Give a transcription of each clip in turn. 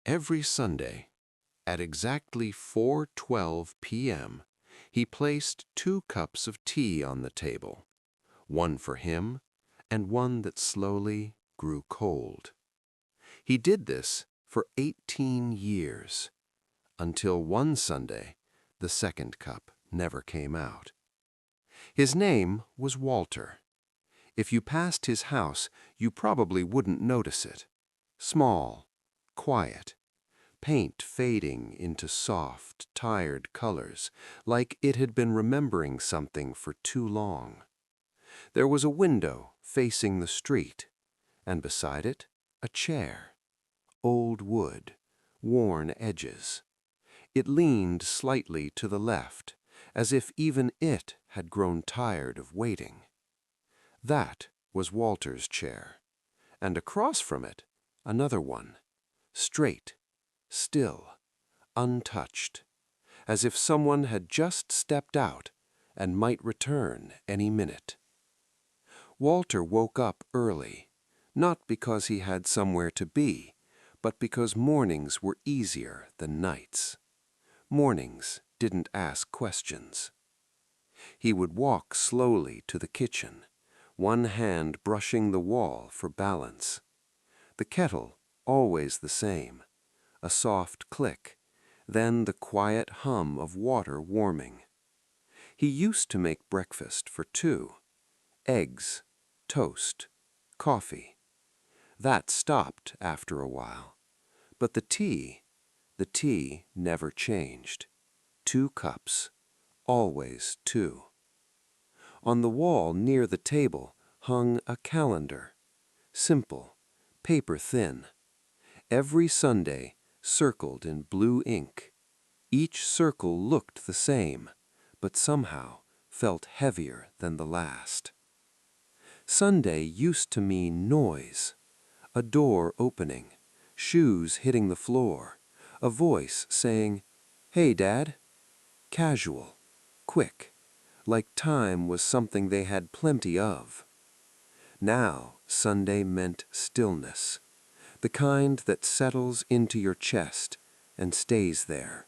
Every Sunday, at exactly 4:12 p.m., he placed 2 cups of tea on the table, one for him and one that slowly grew cold. He did this for 18 years, until one Sunday the second cup never came out. His name was Walter. If you passed his house, you probably wouldn't notice it. Small, quiet, paint fading into soft, tired colors, like it had been remembering something for too long. There was a window facing the street, and beside it, a chair. Old wood, worn edges. It leaned slightly to the left, as if even it had grown tired of waiting. That was Walter's chair, and across from it, another one, straight, still, untouched, as if someone had just stepped out and might return any minute. Walter woke up early, not because he had somewhere to be, but because mornings were easier than nights. Mornings didn't ask questions. He would walk slowly to the kitchen, one hand brushing the wall for balance. The kettle, always the same, a soft click, then the quiet hum of water warming. He used to make breakfast for 2, eggs, toast, coffee. That stopped after a while, but the tea never changed. 2 cups, always 2. On the wall near the table hung a calendar, simple, paper thin. Every Sunday, circled in blue ink. Each circle looked the same, but somehow felt heavier than the last. Sunday used to mean noise, a door opening, shoes hitting the floor, a voice saying, "Hey, Dad." Casual, quick, like time was something they had plenty of. Now Sunday meant stillness, the kind that settles into your chest and stays there.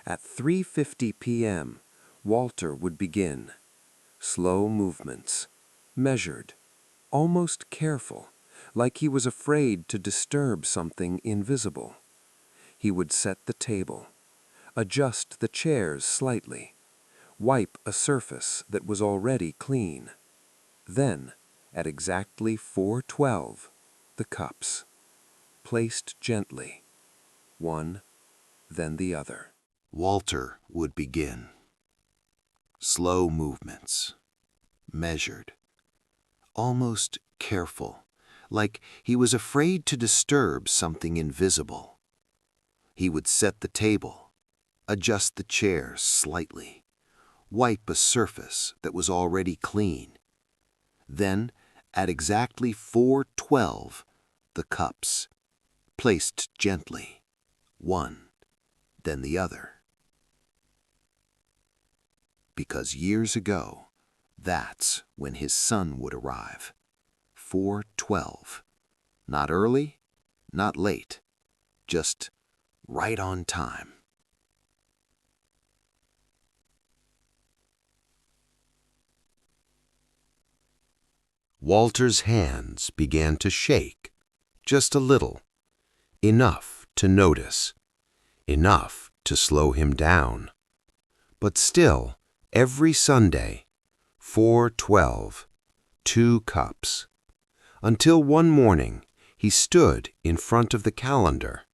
At 3:50 p.m., Walter would begin. Slow movements, measured, almost careful, like he was afraid to disturb something invisible. He would set the table, adjust the chairs slightly, wipe a surface that was already clean. Then, at exactly 4:12, the cups, placed gently, one, then the other. Walter would begin. Slow movements, measured, almost careful, like he was afraid to disturb something invisible. He would set the table, adjust the chairs slightly, wipe a surface that was already clean. Then, at exactly 4:12, the cups, placed gently, one, then the other. Because years ago, that's when his son would arrive. 4:12. Not early, not late, just right on time. Walter's hands began to shake, just a little, enough to notice, enough to slow him down. But still, every Sunday, 4:12, 2 cups. Until one morning, he stood in front of the calendar,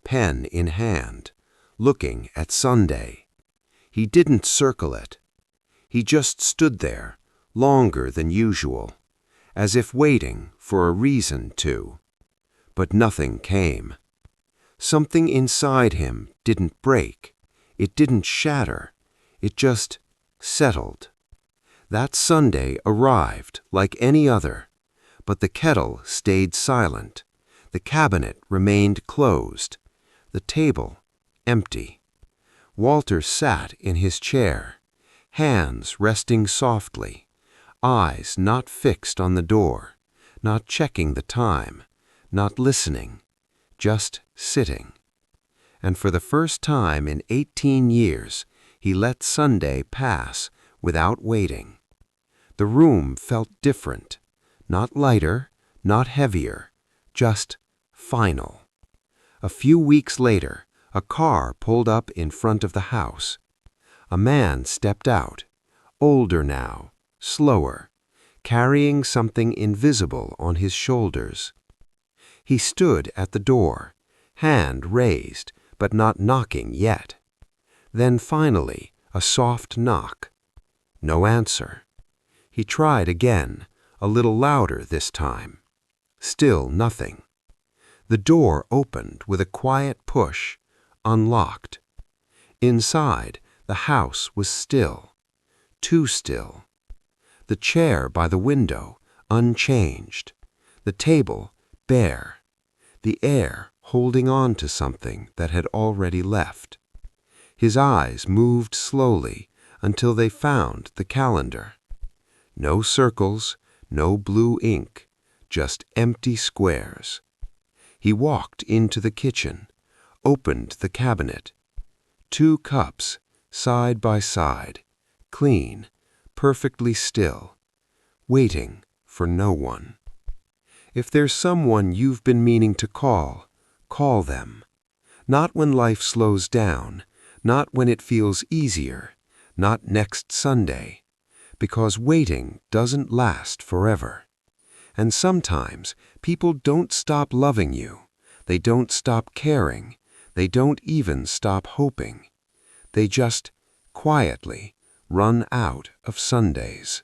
pen in hand, looking at Sunday. He didn't circle it. He just stood there, longer than usual, as if waiting for a reason to. But nothing came. Something inside him didn't break. It didn't shatter. It just settled. That Sunday arrived like any other, but the kettle stayed silent. The cabinet remained closed. The table empty. Walter sat in his chair, hands resting softly, eyes not fixed on the door, not checking the time, not listening, just sitting. And for the first time in 18 years, he let Sunday pass without waiting. The room felt different, not lighter, not heavier, just final. A few weeks later, a car pulled up in front of the house. A man stepped out, older now, slower, carrying something invisible on his shoulders. He stood at the door, hand raised, but not knocking yet. Then finally, a soft knock. No answer. He tried again, a little louder this time. Still nothing. The door opened with a quiet push, unlocked. Inside, the house was still, too still. The chair by the window, unchanged. The table, bare. The air holding on to something that had already left. His eyes moved slowly until they found the calendar. No circles, no blue ink, just empty squares. He walked into the kitchen, opened the cabinet. 2 cups, side by side, clean, perfectly still, waiting for no one. If there's someone you've been meaning to call, call them. Not when life slows down, not when it feels easier, not next Sunday, because waiting doesn't last forever. And sometimes people don't stop loving you, they don't stop caring, they don't even stop hoping. They just quietly run out of Sundays.